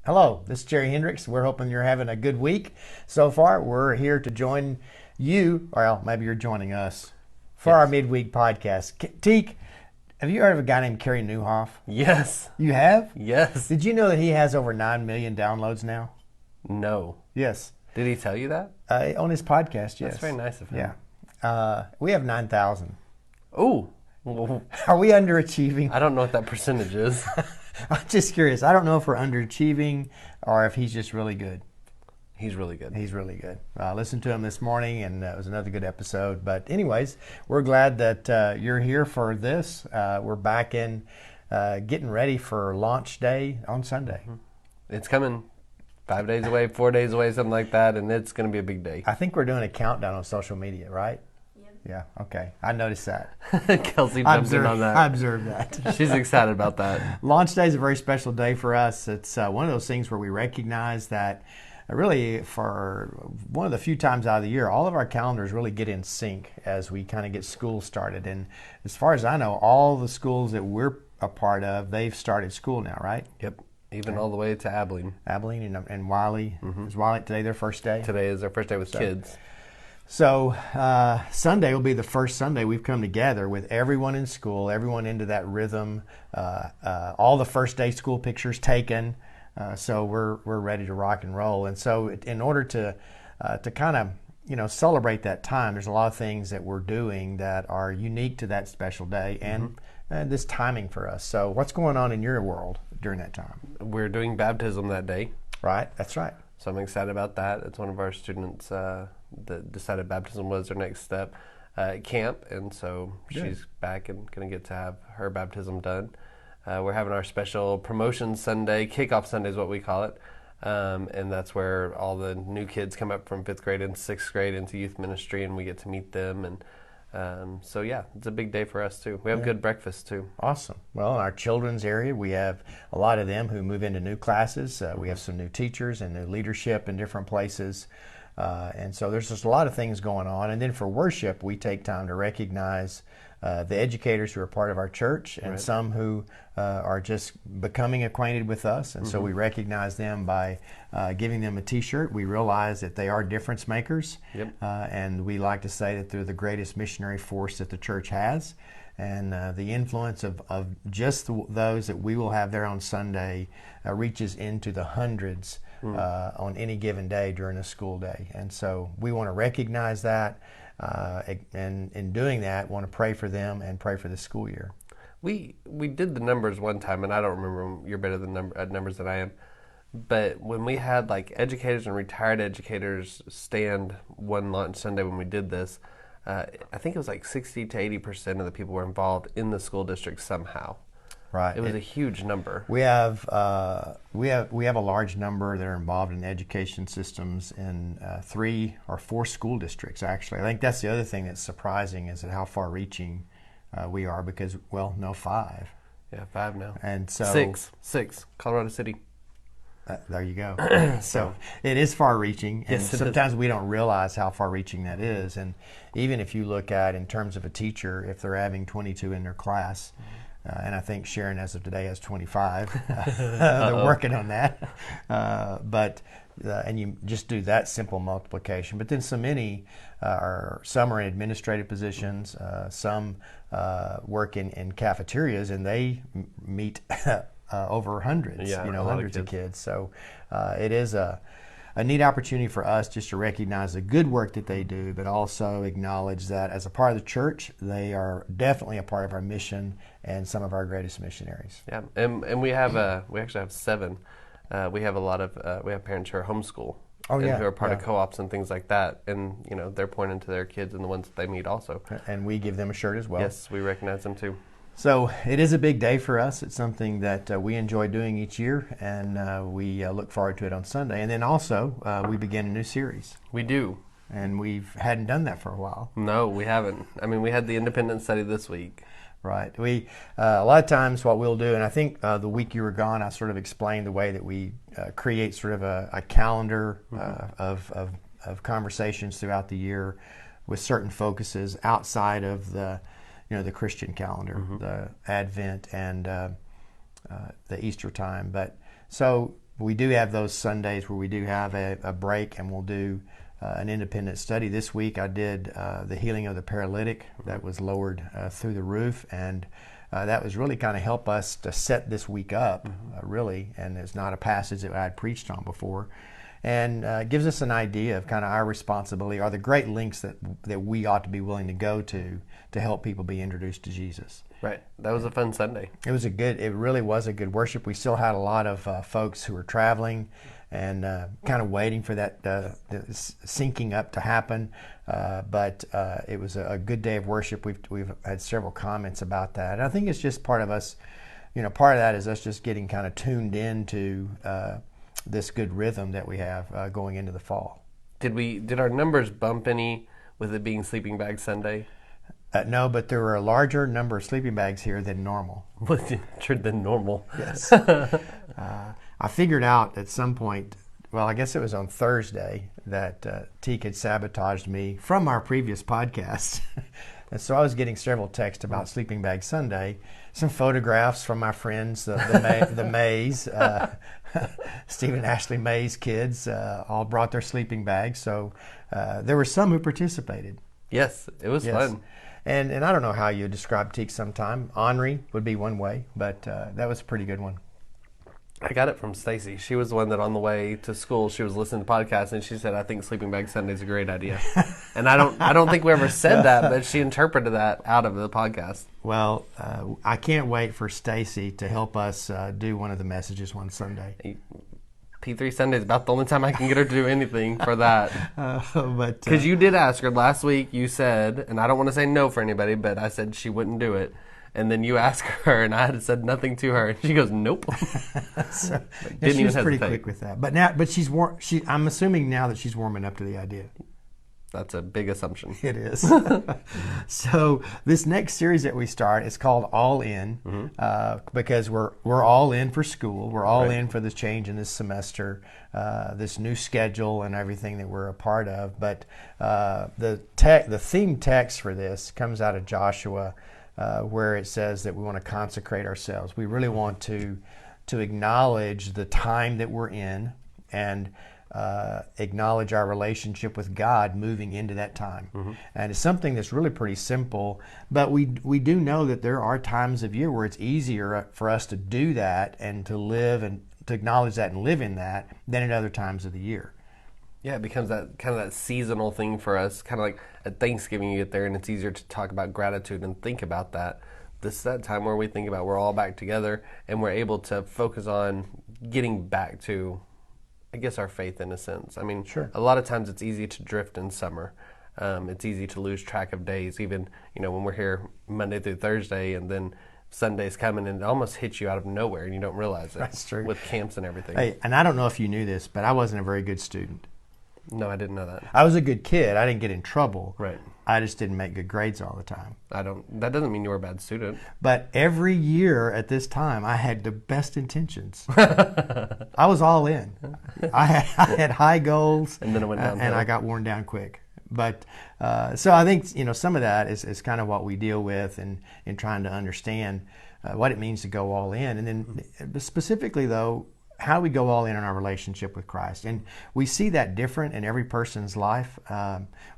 Hello, this is Jerry Hendricks. We're hoping you're having a good week so far. We're here to join you, or maybe you're joining us, for our Yes. Midweek podcast. Teek, have you heard of a guy named Kerry Newhoff? Yes. You have? Yes. Did you know that he has over 9 million downloads now? No. Yes. Did he tell you that? On his podcast, yes. That's very nice of him. Yeah. We have 9,000. Oh. Well, Are we underachieving? I don't know what that percentage is. I'm just curious. I don't know if we're underachieving or if he's just really good. He's really good. He's really good. I listened to him this morning, and it was another good episode. But anyways, we're glad that you're here for this. We're back in getting ready for launch day on Sunday. It's coming 5 days away, 4 days away, something like that, and it's going to be a big day. I think we're doing a countdown on social media, right? Yeah, okay. I noticed that. Kelsey jumped in on I that. observed that. She's excited about that. Launch day is a very special day for us. It's one of those things where we recognize that really for one of the few times out of the year, all of our calendars really get in sync as we kind of get school started. And as far as I know, all the schools that we're a part of, they've started school now, right? Yep. Even all the way to Abilene. Abilene and Wiley. Is Wiley today their first day? Today is our first day with kids. So Sunday will be the first Sunday we've come together with everyone in school, everyone into that rhythm, all the first day school pictures taken. So we're ready to rock and roll. And so in order to kind of celebrate that time, there's a lot of things that we're doing that are unique to that special day and this timing for us. So what's going on in your world during that time? We're doing baptism that day. Right, that's right. So I'm excited about that. It's one of our students that decided baptism was their next step at camp, and so she's back and going to get to have her baptism done. We're having our special promotion Sunday, kickoff Sunday is what we call it, and that's where all the new kids come up from 5th grade and 6th grade into youth ministry, and we get to meet them. And so, yeah, it's a big day for us, too. We have good breakfast, too. Awesome. Well, in our children's area, we have a lot of them who move into new classes. We have some new teachers and new leadership in different places. And so there's just a lot of things going on. And then for worship, we take time to recognize the educators who are part of our church and some who are just becoming acquainted with us. And so we recognize them by giving them a T-shirt. We realize that they are difference makers. Yep. And we like to say that they're the greatest missionary force that the church has. And the influence of just those that we will have there on Sunday reaches into the hundreds on any given day during a school day. And so we want to recognize that, and in doing that, want to pray for them and pray for the school year. We did the numbers one time, and I don't remember them. You're better at numbers than I am. But when we had like educators and retired educators stand one launch Sunday when we did this, I think it was like 60 to 80% of the people were involved in the school district somehow. Right. It was a huge number. We have a large number that are involved in education systems in 3 or 4 school districts. Actually, I think that's the other thing that's surprising is that how far-reaching we are. Because 5. Yeah, 5 now. And so 6. Colorado City. There you go. So it is far-reaching, and Yes, it sometimes we don't realize how far-reaching that is. And even if you look at in terms of a teacher, if they're having 22 in their class. And I think Sharon, as of today, has 25. They're working on that. And you just do that simple multiplication. But then some are in administrative positions. Some work in cafeterias, and they meet over hundreds. Yeah, hundreds of kids. So it is a neat opportunity for us just to recognize the good work that they do, but also acknowledge that as a part of the church, they are definitely a part of our mission and some of our greatest missionaries. Yeah, and we actually have 7. We have a lot of we have parents who are homeschool who are part of co-ops and things like that, and they're pointing to their kids and the ones that they meet also. And we give them a shirt as well. Yes, we recognize them too. So it is a big day for us. It's something that we enjoy doing each year, and we look forward to it on Sunday. And then also we begin a new series. We do. And hadn't done that for a while. No, we haven't. I mean, we had the independent study this week. Right. We a lot of times what we'll do, and I think the week you were gone, I sort of explained the way that we create sort of a calendar of conversations throughout the year with certain focuses outside of the the Christian calendar, the Advent and the Easter time. But so we do have those Sundays where we do have a break, and we'll do an independent study. This week I did the healing of the paralytic that was lowered through the roof, and that was really kind of help us to set this week up, really, and it's not a passage that I had preached on before, and gives us an idea of kind of our responsibility, or the great lengths that we ought to be willing to go to help people be introduced to Jesus. Right. That was a fun Sunday. It really was a good worship. We still had a lot of folks who were traveling and kind of waiting for that the syncing up to happen. But it was a good day of worship. We've had several comments about that. And I think it's just part of us, part of that is us just getting kind of tuned into this good rhythm that we have going into the fall. Did our numbers bump any with it being Sleeping Bag Sunday? No, but there were a larger number of sleeping bags here than normal. Than normal? Yes. I figured out at some point, well, I guess it was on Thursday, that Teak had sabotaged me from our previous podcast. And so I was getting several texts about Sleeping Bag Sunday, some photographs from my friends, the Mays, Stephen and Ashley Mays kids, all brought their sleeping bags. So there were some who participated. Yes, it was fun. And I don't know how you describe Teak sometime. Ornery would be one way, but that was a pretty good one. I got it from Stacy. She was the one that on the way to school, she was listening to podcasts, and she said, "I think Sleeping Bag Sunday is a great idea." And I don't think we ever said that, but she interpreted that out of the podcast. Well, I can't wait for Stacy to help us do one of the messages one Sunday. P3 Sunday is about the only time I can get her to do anything for that. But because you did ask her last week, you said, and I don't want to say no for anybody, but I said she wouldn't do it. And then you asked her, and I had said nothing to her, and she goes, "Nope." So, she was pretty quick with that. But she's I'm assuming now that she's warming up to the idea. That's a big assumption. It is. So this next series that we start is called All In, because we're all in for school. We're all in for this change in this semester, this new schedule, and everything that we're a part of. But the theme text for this comes out of Joshua, where it says that we want to consecrate ourselves. We really want to acknowledge the time that we're in, and acknowledge our relationship with God moving into that time. And it's something that's really pretty simple, but we do know that there are times of year where it's easier for us to do that and to live and to acknowledge that and live in that than at other times of the year. Yeah, it becomes that kind of that seasonal thing for us, kind of like at Thanksgiving you get there and it's easier to talk about gratitude and think about that. This is that time where we think about we're all back together and we're able to focus on getting back to, I guess, our faith in a sense. I mean, sure. A lot of times it's easy to drift in summer. It's easy to lose track of days, even, when we're here Monday through Thursday and then Sunday's coming and it almost hits you out of nowhere and you don't realize it. That's true. With camps and everything. Hey, and I don't know if you knew this, but I wasn't a very good student. No, I didn't know that. I was a good kid. I didn't get in trouble. Right. I just didn't make good grades all the time. That doesn't mean you were a bad student. But every year at this time, I had the best intentions. I was all in. I had high goals. And then it went downhill. And I got worn down quick. But so I think, some of that is kind of what we deal with in trying to understand what it means to go all in. And then specifically, though, how we go all in our relationship with Christ. And we see that different in every person's life.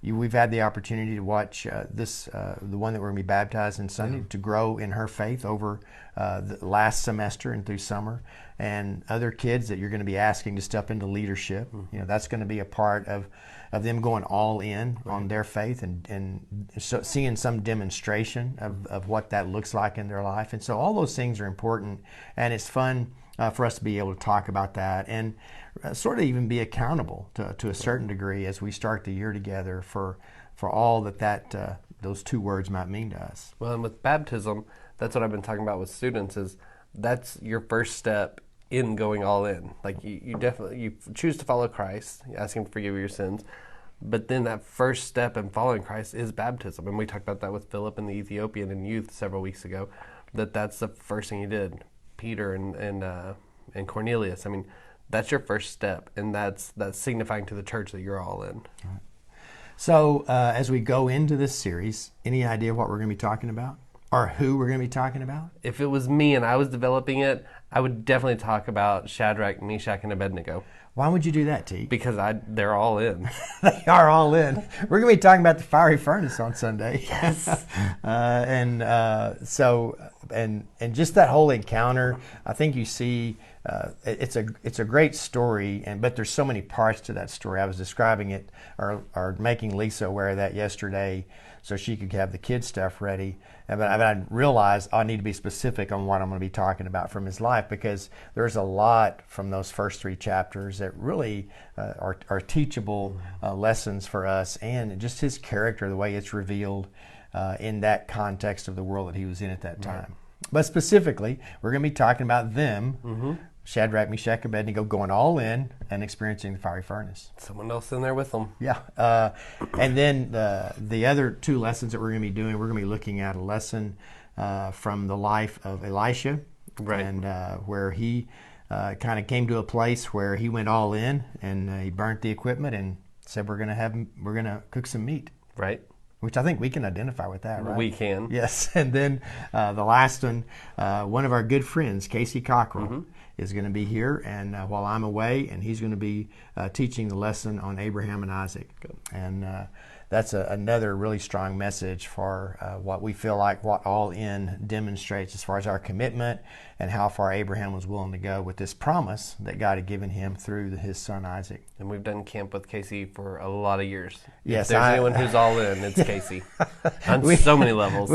We've had the opportunity to watch the one that we're going to be baptized in Sunday, to grow in her faith over the last semester and through summer. And other kids that you're going to be asking to step into leadership. That's going to be a part of them going all in on their faith and so seeing some demonstration of what that looks like in their life. And so all those things are important, and it's fun for us to be able to talk about that and sort of even be accountable to a certain degree as we start the year together for all that those two words might mean to us. Well, and with baptism, that's what I've been talking about with students, is that's your first step in going all in. Like you definitely choose to follow Christ, you ask Him to forgive your sins, but then that first step in following Christ is baptism. And we talked about that with Philip and the Ethiopian in youth several weeks ago, that's the first thing he did. Peter and Cornelius. I mean, that's your first step, and that's signifying to the church that you're all in. Right. So as we go into this series, any idea what we're going to be talking about? Or who we're going to be talking about? If it was me and I was developing it, I would definitely talk about Shadrach, Meshach, and Abednego. Why would you do that, T? Because they're all in. They are all in. We're going to be talking about the fiery furnace on Sunday. Yes. And just that whole encounter, I think you see it's a great story, but there's so many parts to that story. I was describing it or making Lisa aware of that yesterday so she could have the kids' stuff ready. But I realized I need to be specific on what I'm going to be talking about from his life, because there's a lot from those first 3 chapters that really are teachable lessons for us, and just his character, the way it's revealed in that context of the world that he was in at that time. Right. But specifically, we're going to be talking about them, Shadrach, Meshach, Abednego, going all in and experiencing the fiery furnace. Someone else in there with them. Yeah. And then the other 2 lessons that we're going to be doing, we're going to be looking at a lesson from the life of Elisha, right, and where he kind of came to a place where he went all in, and he burnt the equipment and said, we're going to cook some meat. Right. Which I think we can identify with that, right? We can. Yes. And then the last one of our good friends, Casey Cockrell, is going to be here, and while I'm away, and he's going to be teaching the lesson on Abraham and Isaac. Good. And that's another really strong message for what we feel like what all in demonstrates as far as our commitment and how far Abraham was willing to go with this promise that God had given him through his son Isaac. And we've done camp with Casey for a lot of years. Yes, if there's anyone who's all in, it's Casey. On so many levels.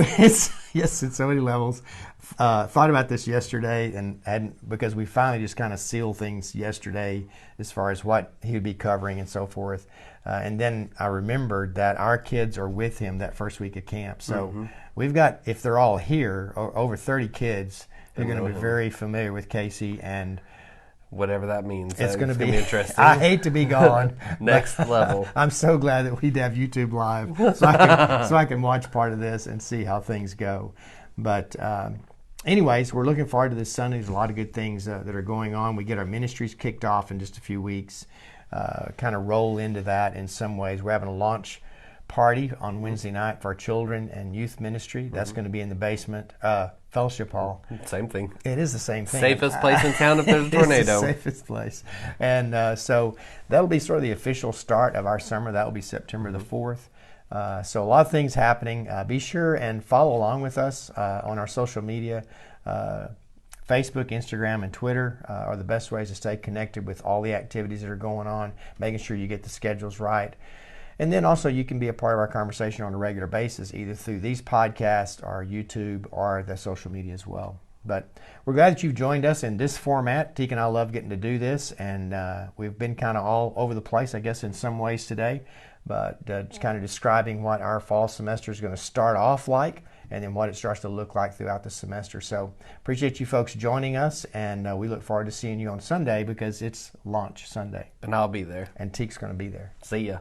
Yes, in so many levels. Thought about this yesterday, and because we finally just kind of sealed things yesterday as far as what he would be covering and so forth. And then I remembered that our kids are with him that first week of camp. So we've got, if they're all here, over 30 kids who are going to be very familiar with Casey, and whatever that means. It's going to be interesting. I hate to be gone. Next level. I'm so glad that we'd have YouTube Live so I can watch part of this and see how things go. But anyways, we're looking forward to this Sunday. There's a lot of good things that are going on. We get our ministries kicked off in just a few weeks. Kind of roll into that in some ways. We're having a launch party on Wednesday night for our children and youth ministry. That's going to be in the basement. Fellowship Hall. Same thing. It is the same thing. Safest place in town if there's a tornado. It's the safest place. And so that'll be sort of the official start of our summer. That will be September the 4th. So a lot of things happening. Be sure and follow along with us on our social media. Facebook, Instagram, and Twitter are the best ways to stay connected with all the activities that are going on, making sure you get the schedules right. And then also you can be a part of our conversation on a regular basis, either through these podcasts or YouTube or the social media as well. But we're glad that you've joined us in this format. Teek and I love getting to do this, and we've been kind of all over the place, I guess, in some ways today. But just kind of describing what our fall semester is going to start off like, and then what it starts to look like throughout the semester. So appreciate you folks joining us, and we look forward to seeing you on Sunday because it's Launch Sunday. And I'll be there. And Teek's going to be there. See ya.